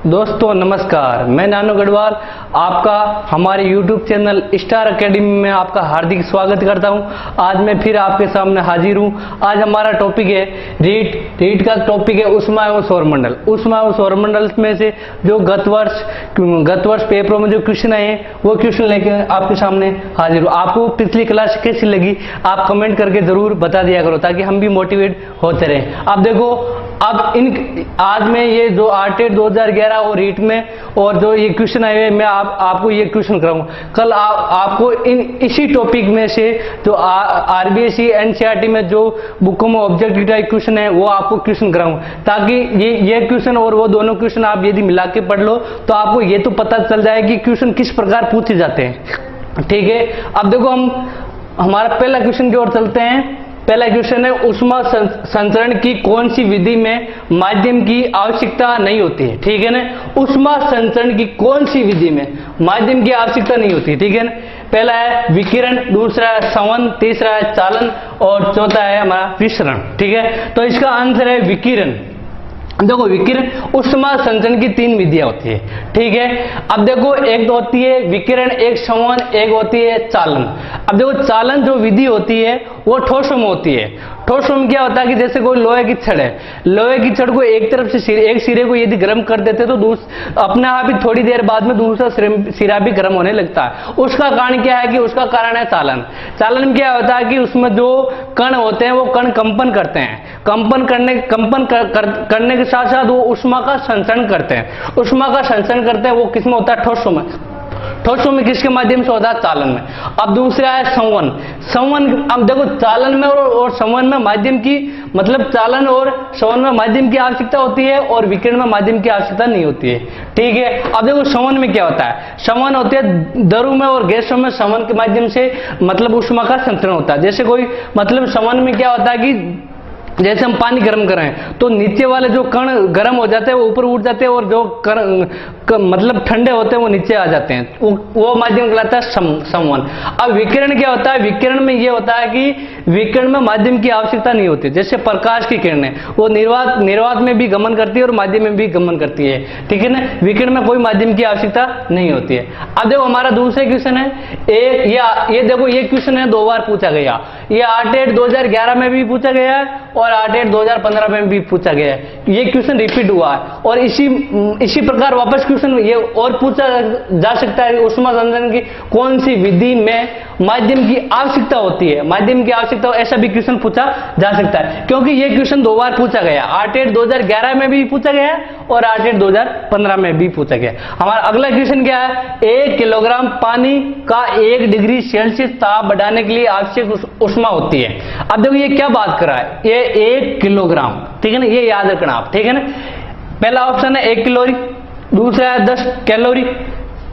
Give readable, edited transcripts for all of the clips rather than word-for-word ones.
दोस्तों नमस्कार, मैं नानू गढ़वाल आपका हमारे YouTube चैनल स्टार एकेडमी में आपका हार्दिक स्वागत करता हूं। आज मैं फिर आपके सामने हाजिर हूं। आज हमारा टॉपिक है रीट का टॉपिक है ऊष्मा एवं सौरमंडल। ऊष्मा एवं सौरमंडल में से जो गत वर्ष पेपरों में जो क्वेश्चन आए वो क्वेश्चन लेकर आपके सामने हाजिर हूँ। आपको पिछली क्लास कैसी लगी आप कमेंट करके जरूर बता दिया करो ताकि हम भी मोटिवेट होते रहें। आप देखो अब आज में ये जो आरटेट 2011 और रीट में और जो ये क्वेश्चन आए हुए मैं आपको ये क्वेश्चन कराऊंगा। कल आपको इसी टॉपिक में से जो आरबीएसई एनसीईआरटी में जो बुकों में ऑब्जेक्टिव टाइप क्वेश्चन है वो आपको क्वेश्चन कराऊंगा ताकि ये क्वेश्चन और वो दोनों क्वेश्चन आप यदि मिला के पढ़ लो तो आपको ये तो पता चल जाए कि क्वेश्चन किस प्रकार पूछे जाते हैं। ठीक है, अब देखो हमारा पहला क्वेश्चन की ओर चलते हैं। पहला क्वेश्चन है ऊष्मा संचरण की कौन सी विधि में माध्यम की आवश्यकता नहीं होती है। ठीक है ना, ऊष्मा संचरण की कौन सी विधि में माध्यम की आवश्यकता नहीं होती। ठीक है ना, पहला है विकिरण, दूसरा है संवहन, तीसरा है चालन और चौथा है हमारा विसरण। ठीक है, तो इसका आंसर है विकिरण। देखो विकिरण ऊष्मा संचरण की तीन विधियां होती है। ठीक है, अब देखो एक तो होती है विकिरण, एक संवहन, एक होती है चालन। अब देखो चालन जो विधि होती है वो ठोसों में होती है। ठोसों में क्या होता है कि जैसे कोई लोहे की छड़ है, लोहे की छड़ को एक तरफ से एक सिरे को यदि गर्म कर देते तो अपने आप ही थोड़ी देर बाद में दूसरा सिरा भी गर्म होने लगता है। उसका कारण क्या है कि उसका कारण है चालन। चालन में क्या होता है कि उसमें जो कण होते हैं वो कण कंपन करते हैं। कंपन करने के साथ साथ वो ऊष्मा का संचरण करते हैं। ऊष्मा का संचरण करते हैं वो किसमें होता है? ठोसों में। ठोसों में किसके माध्यम से होता है? चालन में। अब दूसरा है संवहन। संवहन, अब देखो चालन में और संवहन में माध्यम की मतलब चालन और संवहन में माध्यम की आवश्यकता होती है और विकिरण में माध्यम की आवश्यकता नहीं होती है। ठीक है, अब देखो संवहन में क्या होता है? संवहन होते है द्रव में और गैसों में संवहन के माध्यम से मतलब ऊष्मा का संचरण होता है। जैसे कोई मतलब संवहन में क्या होता है कि जैसे हम पानी गर्म कर रहे हैं तो नीचे वाले जो कण गर्म हो जाते हैं वो ऊपर उठ जाते हैं और जो मतलब ठंडे होते हैं वो नीचे आ जाते हैं, वो माध्यम कहलाता है संवहन। अब विकिरण क्या होता है? विकिरण में ये होता है कि विकिरण में माध्यम की आवश्यकता नहीं होती। जैसे प्रकाश की किरणें वो निर्वात में भी गमन करती है और माध्यम में भी गमन करती है। ठीक है ना, विकिरण में कोई माध्यम की आवश्यकता नहीं होती है। अब देखो हमारा दूसरा क्वेश्चन है ये देखो ये क्वेश्चन है 2 बार पूछा गया। ये आरटेट 2011 में भी पूछा गया है और आरटेट 2015 में भी पूछा गया है। ये क्वेश्चन रिपीट हुआ है और इसी प्रकार वापस क्वेश्चन ये और पूछा जा सकता है ऊष्मा संचरण की कौन सी विधि में माध्यम की आवश्यकता होती है। माध्यम की आवश्यकता ऐसा भी क्वेश्चन पूछा जा सकता है क्योंकि ये क्वेश्चन 2 बार पूछा गया। आरटेट 2011 में भी पूछा गया और आरटेट 2015 में भी पूछा गया। हमारा अगला क्वेश्चन क्या है? 1 किलोग्राम पानी का 1 डिग्री सेल्सियस ताप बढ़ाने के लिए आवश्यक ऊष्मा होती है। अब देखो ये क्या बात कर रहा है? ये 1 किलोग्राम। ठीक है ना, ये याद रखना आप। ठीक है ना, पहला ऑप्शन है 1 कैलोरी, दूसरा है 10 कैलोरी,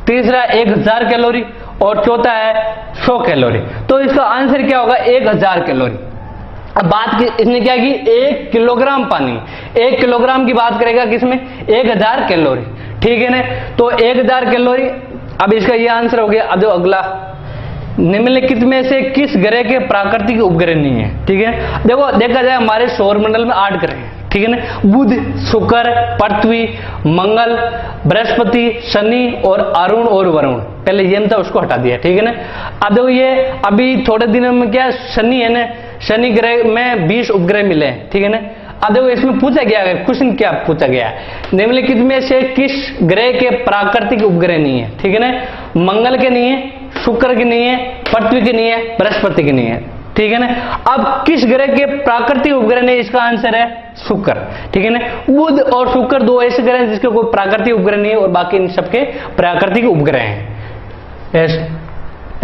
तीसरा है 1000 कैलोरी और चौथा है 100 कैलोरी। तो इसका आंसर क्या होगा? 1000 कैलोरी। अब बात इसने क्या की? 1 किलोग्राम पानी, 1 किलोग्राम की बात करेगा किसमें? 1000 कैलोरी। ठीक है ना, तो 1000 कैलोरी। अब इसका ये आंसर हो गया। अब जो अगला, निम्नलिखित में से किस ग्रह के प्राकृतिक उपग्रह नहीं है? ठीक है, देखो देखा जाए हमारे सौरमंडल में 8 ग्रह हैं। ठीक है ना, बुध, शुक्र, पृथ्वी, मंगल, बृहस्पति, शनि और अरुण और वरुण। पहले ये था उसको हटा दिया। ठीक है ना, अब देखो ये अभी थोड़े दिनों में क्या शनि है ना, शनि ग्रह में 20 उपग्रह मिले हैं। ठीक है ना, अब देखो इसमें पूछा गया है क्वेश्चन क्या पूछा गया है? निम्नलिखित में से किस ग्रह के प्राकृतिक उपग्रह नहीं है? ठीक है ना, मंगल के नहीं है, शुक्र के नहीं है, पृथ्वी के नहीं है, बृहस्पति के नहीं है। ठीक है ना, अब किस ग्रह के प्राकृतिक उपग्रह नहीं? इसका आंसर है शुक्र। ठीक है ना, बुध और शुक्र 2 ऐसे ग्रह हैं जिसके कोई प्राकृतिक उपग्रह नहीं है और बाकी इन सबके प्राकृतिक उपग्रह हैं।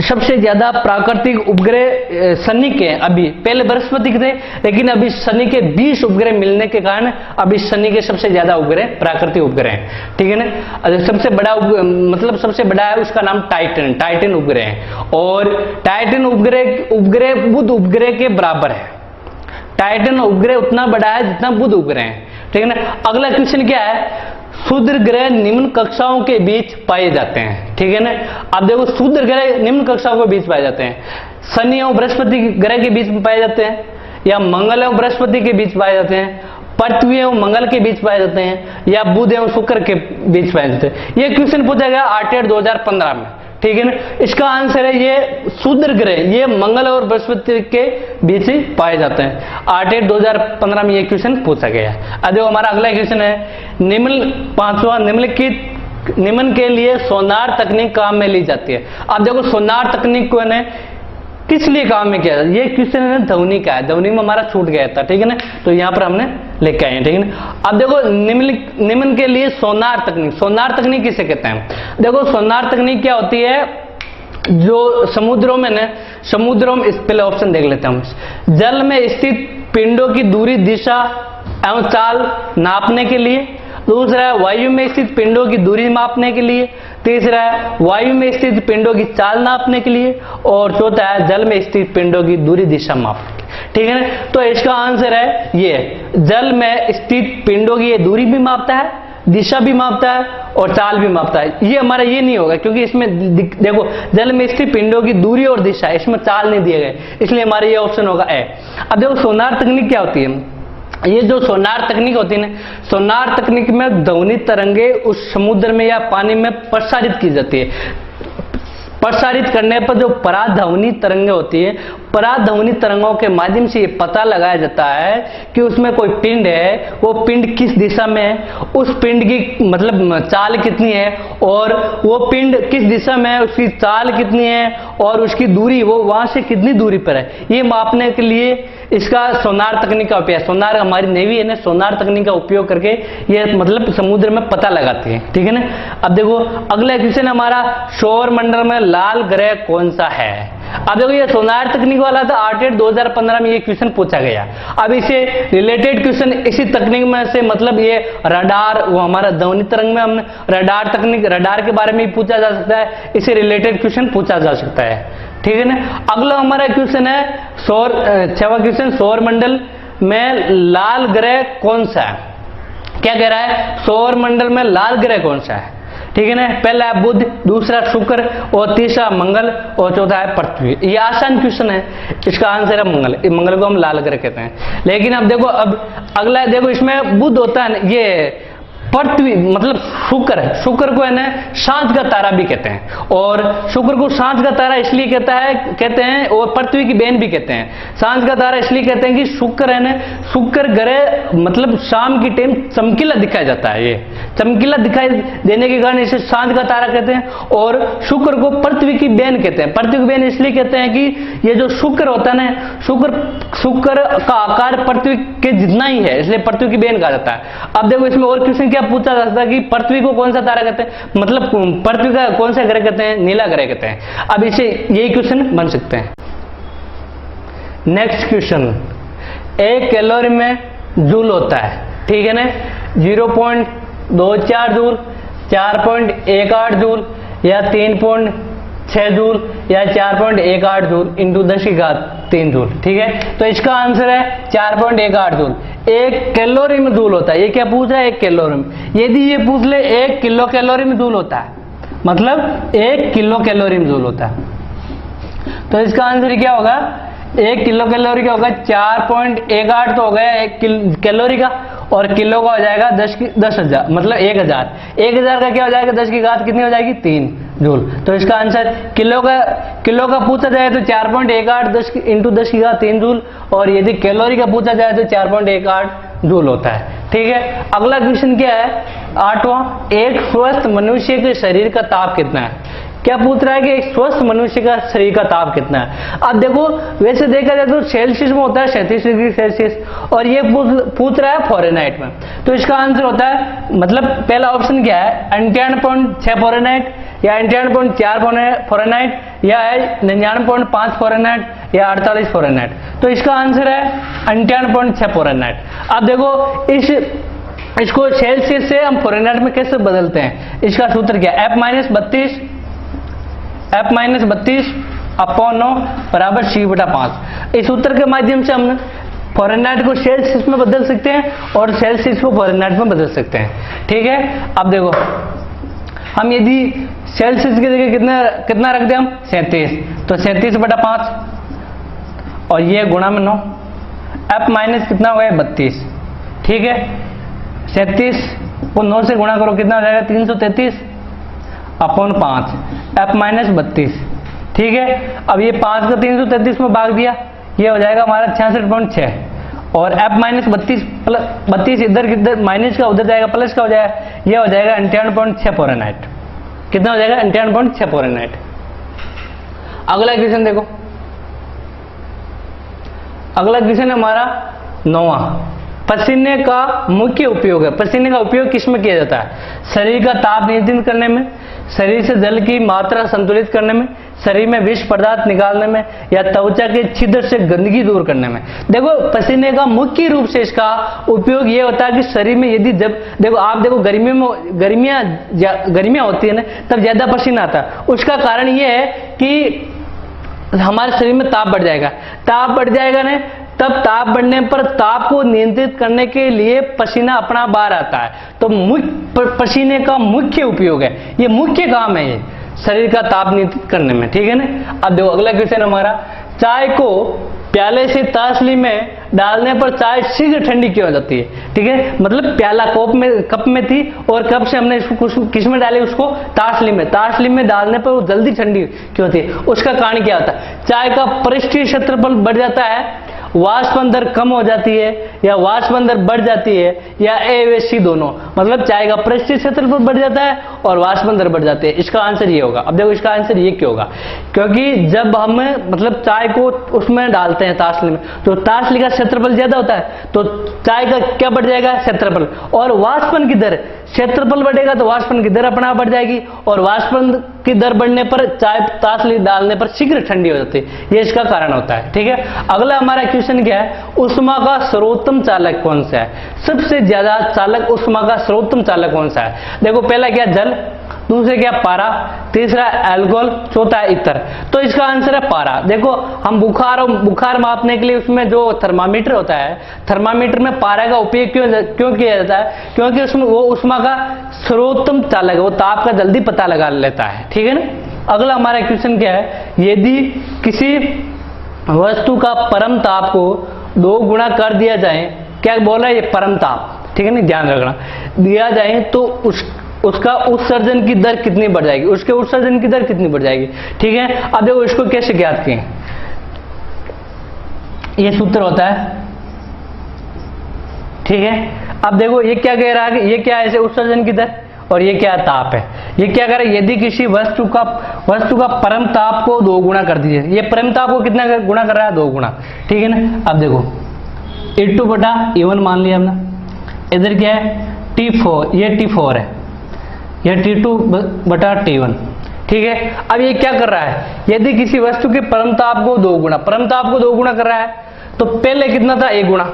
सबसे ज्यादा प्राकृतिक उपग्रह शनि के, अभी पहले बृहस्पति के थे लेकिन अभी शनि के 20 उपग्रह मिलने के कारण अभी शनि के सबसे ज्यादा उपग्रह प्राकृतिक उपग्रह हैं। ठीक है ना, सबसे बड़ा मतलब सबसे बड़ा है उसका नाम टाइटन उपग्रह है और टाइटन उपग्रह बुध उपग्रह के बराबर है। टाइटन उपग्रह उतना बड़ा है जितना बुध उपग्रह है। ठीक है ना, अगला क्वेश्चन क्या है? क्षुद्र ग्रह निम्न कक्षाओं के बीच पाए जाते हैं। ठीक है ना, अब देखो क्षुद्र ग्रह निम्न कक्षाओं के बीच पाए जाते हैं। शनि और बृहस्पति ग्रह के बीच में पाए जाते हैं या मंगल और बृहस्पति के बीच पाए जाते हैं पृथ्वी एवं मंगल के बीच पाए जाते हैं या बुध एवं शुक्र के बीच पाए जाते हैं। ये क्वेश्चन पूछा गया 8/8/2015 में, ठीक है ना। इसका आंसर है ये शूद्र ग्रह, ये मंगल और बृहस्पति के बीच ही पाए जाते हैं। 8/8/2015 में ये क्वेश्चन पूछा गया है। अब देखो हमारा अगला क्वेश्चन है पांचवा, निम्न के लिए सोनार तकनीक काम में ली जाती है। अब देखो सोनार तकनीक को है किस लिए काम में किया जाता है, ये क्वेश्चन है ध्वनि का है, ध्वनि में हमारा छूट गया था, ठीक है ना, तो यहाँ पर हमने लेके आए हैं, ठीक है ना। अब देखो निम्न के लिए सोनार तकनीक किसे कहते हैं। देखो सोनार तकनीक क्या होती है, जो समुद्रों में पहले ऑप्शन देख लेते हैं हम। जल में स्थित पिंडों की दूरी, दिशा एवं चाल नापने के लिए। दूसरा है वायु में स्थित पिंडों की दूरी मापने के लिए। तीसरा है वायु में स्थित पिंडों की चाल नापने के लिए। और चौथा है जल में स्थित पिंडों की दूरी, दिशा मापने के लिए, ठीक है ना। तो इसका आंसर है ये, जल में स्थित पिंडों की ये दूरी भी मापता है, दिशा भी मापता है और चाल भी मापता है। ये हमारा ये नहीं होगा क्योंकि इसमें देखो जल में स्थित पिंडों की दूरी और दिशा, इसमें चाल नहीं दिए गए, इसलिए हमारा ये ऑप्शन होगा ए। अब देखो सोनार तकनीक क्या होती है। ये जो सोनार तकनीक होती है ना, सोनार तकनीक में ध्वनि तरंगे उस समुद्र में या पानी में प्रसारित की जाती है। प्रसारित करने पर जो पराध्वनि तरंगे होती है, पराध्वनि तरंगों के माध्यम से ये पता लगाया जाता है कि उसमें कोई पिंड है, वो पिंड किस दिशा में है, उस पिंड की मतलब चाल कितनी है, और वो पिंड किस दिशा में है, उसकी चाल कितनी है, और उसकी दूरी वो वहां से कितनी दूरी पर है, ये मापने के लिए इसका सोनार तकनीक का उपयोग। सोनार हमारी नेवी है ना, सोनार तकनीक का उपयोग करके ये मतलब समुद्र में पता लगाती है, ठीक है ना। अब देखो अगला क्वेश्चन हमारा, सौर मंडल में लाल ग्रह कौन सा है। अब देखो ये सोनार तकनीक वाला था, 8/8/2015 में ये क्वेश्चन पूछा गया। अब इसे रिलेटेड क्वेश्चन इसी तकनीक में से मतलब ये रडार, वो हमारा ध्वनि तरंग में हमने रडार तकनीक, रडार के बारे में भी पूछा जा सकता है, इसे रिलेटेड क्वेश्चन पूछा जा सकता है, ठीक है ना। अगला हमारा क्वेश्चन है छठवां क्वेश्चन, सौर मंडल में लाल ग्रह कौन सा है। क्या कह रहा है, सौर मंडल में लाल ग्रह कौन सा है, ठीक है ना। पहला है बुध, दूसरा शुक्र और तीसरा मंगल और चौथा है पृथ्वी। ये आसान क्वेश्चन है, इसका आंसर है मंगल। मंगल को हम लाल ग्रह कहते हैं। लेकिन अब देखो अब अगला देखो, इसमें बुध होता है, ये पृथ्वी मतलब शुक्र है, शुक्र को है ना सांझ का तारा भी कहते हैं, और शुक्र को सांझ का तारा इसलिए कहते हैं और पृथ्वी की बहन भी कहते हैं। सांझ का तारा इसलिए कहते हैं कि शुक्र है ना, शुक्र ग्रह मतलब शाम की टाइम चमकीला दिखाया जाता है, ये चमकीला दिखाई देने के कारण इसे सांझ का तारा कहते हैं, और शुक्र को पृथ्वी की बहन कहते हैं। पृथ्वी की बहन इसलिए कहते हैं कि ये जो शुक्र होता है ना, शुक्र का आकार पृथ्वी के जितना ही है, इसलिए पृथ्वी की बहन कहा जाता है। अब देखो इसमें और क्वेश्चन क्या पूछा जा सकता है कि पृथ्वी को कौन सा तारा कहते हैं, मतलब पृथ्वी का कौन सा ग्रह कहते हैं, नीला ग्रह कहते हैं। अब इसे यही क्वेश्चन बन सकते हैं। नेक्स्ट क्वेश्चन, 1 कैलोरी में जूल होता है, ठीक है ना। 0.24 जूल, 4.18 जूल या 3.6 जूल या 4.18 जूल इंटू 10⁻³ जूल, ठीक है। तो इसका आंसर है 4.18 जूल। 1 कैलोरी में जूल होता है, ये क्या पूछ रहा है 1 कैलोरी में। यदि ये पूछ ले 1 किलो कैलोरी में जूल होता है, मतलब 1 किलो कैलोरी में जूल होता है, तो इसका आंसर क्या होगा, 1 किलो कैलोरी का होगा 4.18 तो हो गया 1 कैलोरी का, और किलो का हो जाएगा 10,000 मतलब 1000। 1000 का क्या हो जाएगा, 10 की घात कितनी हो जाएगी 3 जूल। तो इसका आंसर किलो का पूछा जाए तो 4.18 10⁻³ जूल, और यदि कैलोरी का पूछा जाए तो 4.18 जूल होता है, ठीक है। अगला क्वेश्चन क्या है, 8वां, एक स्वस्थ मनुष्य के शरीर का ताप कितना है। क्या पूछ रहा है कि एक स्वस्थ मनुष्य का शरीर का ताप कितना है। अब देखो वैसे देखा जाए तो सेल्सियस में होता है 37 डिग्री सेल्सियस, और ये पूछ रहा है फ़ारेनहाइट में, तो इसका आंसर होता है मतलब पहला ऑप्शन क्या है, 98.6 फ़ारेनहाइट या 98.4 फ़ारेनहाइट या है 99.5 फ़ारेनहाइट या 48 फ़ारेनहाइट। तो इसका आंसर है 98.6 फ़ारेनहाइट। अब देखो इसको सेल्सियस से हम फ़ारेनहाइट में कैसे बदलते हैं, इसका सूत्र क्या है, F-32/9 बराबर C/5। इस सूत्र के माध्यम से हम फ़ारेनहाइट को सेल्सियस में बदल सकते हैं और सेल्सियस को फ़ारेनहाइट में बदल सकते हैं, ठीक है। अब देखो हम यदि सेल्सियस की जगह कितना रख दें हम 37, तो 37/5 और ये गुणा में 9, F- कितना हो गया 32, ठीक है। 37 को 9 से गुणा करो, कितना हो जाएगा 333 अपॉन 5, f माइनस 32, ठीक है। अब ये 5 का 333 में भाग दिया, ये हो जाएगा हमारा 66.6, और f माइनस 32 इधर माइनस का उधर जाएगा, प्लस का हो जाएगा, ये हो जाएगा 98.6 फ़ारेनहाइट। कितना हो जाएगा 98.6 फ़ारेनहाइट। अगला क्वेश्चन देखो, अगला क्वेश्चन हमारा 9वां, पसीने का मुख्य उपयोग है। पसीने का उपयोग किस में किया जाता है? शरीर का ताप नियंत्रित करने में, शरीर से जल की मात्रा संतुलित करने में, शरीर में विष पदार्थ निकालने में, या त्वचा के छिद्र से गंदगी दूर करने में। देखो पसीने का मुख्य रूप से इसका उपयोग ये होता है कि शरीर में यदि जब देखो आप देखो गर्मियां होती है ना, तब ज्यादा पसीना आता है। उसका कारण ये है कि हमारे शरीर में ताप बढ़ जाएगा, ताप बढ़ जाएगा ना, तब ताप बढ़ने पर ताप को नियंत्रित करने के लिए पसीना अपना बाहर आता है। तो पसीने का मुख्य उपयोग है, ये मुख्य काम है ये शरीर का ताप नियंत्रित करने में, ठीक है ना। अब देखो अगला क्वेश्चन हमारा, चाय को प्याले से तसली में डालने पर चाय शीघ्र ठंडी क्यों हो जाती है? ठीक है, मतलब प्याला कप में थी और कप से हमने इसको किस में डाली, उसको तसली में, तसली में डालने पर वो जल्दी ठंडी क्यों होती है? उसका कारण क्या होता है? चाय का पृष्ठीय क्षेत्रफल बढ़ जाता है, वाष्पन दर कम हो जाती है, या वाष्पन दर बढ़ जाती है, या ए व सी दोनों। मतलब चाय का पृष्ठीय क्षेत्रफल बढ़ जाता है और वाष्पन दर बढ़ जाती है। इसका आंसर ये होगा। अब देखो इसका आंसर ये क्यों होगा? क्योंकि जब हम मतलब चाय को उसमें डालते हैं तसली में, तो तसली का क्षेत्रफल ज्यादा होता है, तो चाय का क्या बढ़ जाएगा? क्षेत्रफल। और वाष्पन की दर, क्षेत्रफल बढ़ेगा तो वाष्पन की दर अपना बढ़ जाएगी, और वाष्पन की दर बढ़ने पर चाय तसली डालने पर शीघ्र ठंडी हो जाती है। ये इसका कारण होता है, ठीक है। अगला हमारा क्वेश्चन क्या है? ऊष्मा का सर्वोत्तम चालक कौन सा है? सबसे ज्यादा चालक ऊष्मा का सर्वोत्तम चालक कौन सा है? देखो पहला क्या जल, दूसरे क्या पारा, तीसरा अल्कोहल, चौथा इत्र। तो इसका आंसर है पारा। देखो हम बुखार मापने के लिए उसमें जो थर्मामीटर होता है, थर्मामीटर में पारा का उपयोग क्यों किया जाता है? क्योंकि उसमें वो ऊष्मा का सर्वोत्तम चालक है, वो ताप का जल्दी पता लगा लेता है, ठीक है ना। अगला हमारा क्वेश्चन क्या है? यदि किसी वस्तु का परम ताप को 2 गुना कर दिया जाए, क्या बोला है? ये परम ताप, ठीक है ना, ध्यान रखना, दिया जाए तो उसका उत्सर्जन की दर कितनी बढ़ जाएगी? उसके उत्सर्जन की दर कितनी बढ़ जाएगी, ठीक है। अब देखो इसको कैसे ज्ञात किए? ये सूत्र होता है, ठीक है। अब देखो ये क्या कह रहा है कि ये क्या है? ऐसे उत्सर्जन की दर, और ये क्या ताप है? ये क्या कर रहा है? यदि किसी वस्तु का परम ताप को 2 गुना कर दीजिए, ये परम ताप को कितना गुना कर रहा है? 2 गुना, ठीक है ना। अब देखो E2 बटा E1 मान लिया हमने, इधर क्या है? T4, ये T4 है, यह T2 बटा T1, ठीक है। अब ये क्या कर रहा है? यदि किसी वस्तु के परम ताप को 2 गुना, परम ताप को 2 गुना कर रहा है, तो पहले कितना था? 1 गुना,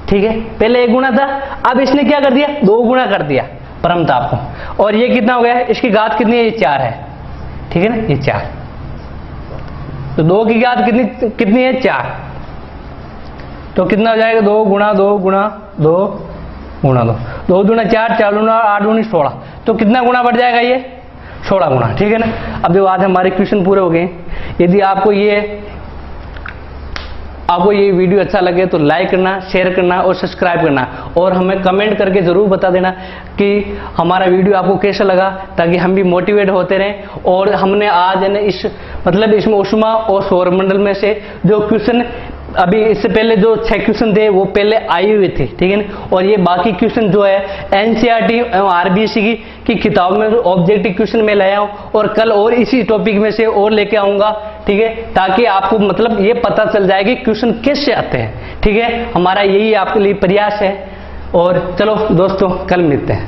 ठीक है, पहले 1 गुना था। अब इसने क्या कर दिया? 2 गुना कर दिया परम ताप को, और ये कितना हो गया? इसकी घात कितनी है? ये 4 है, ठीक है ना, ये 4। तो 2 की घात कितनी है? 4। तो कितना हो जाएगा? 2 गुणा 2 गुणा 2 गुणा 2, 2 दूना 4, 4 दूना 8 दूनी 16। तो कितना गुना बढ़ जाएगा? ये 16 गुना, ठीक है ना। अब जो आज हमारे क्वेश्चन पूरे हो गए। यदि आपको ये वीडियो अच्छा लगे तो लाइक करना, शेयर करना और सब्सक्राइब करना, और हमें कमेंट करके जरूर बता देना कि हमारा वीडियो आपको कैसा लगा, ताकि हम भी मोटिवेट होते रहें। और हमने आज है ना इसमें ऊष्मा और सौरमंडल में से जो क्वेश्चन अभी इससे पहले जो 6 क्वेश्चन थे वो पहले आए हुए थे, ठीक है ना। और ये बाकी क्वेश्चन जो है एनसीईआरटी एवं आरबीएससी की किताब में ऑब्जेक्टिव क्वेश्चन में लाया हूं, और कल और इसी टॉपिक में से और लेके आऊंगा, ठीक है, ताकि आपको मतलब ये पता चल जाए कि क्वेश्चन कैसे आते हैं, ठीक है। हमारा यही आपके लिए प्रयास है। और चलो दोस्तों, कल मिलते हैं।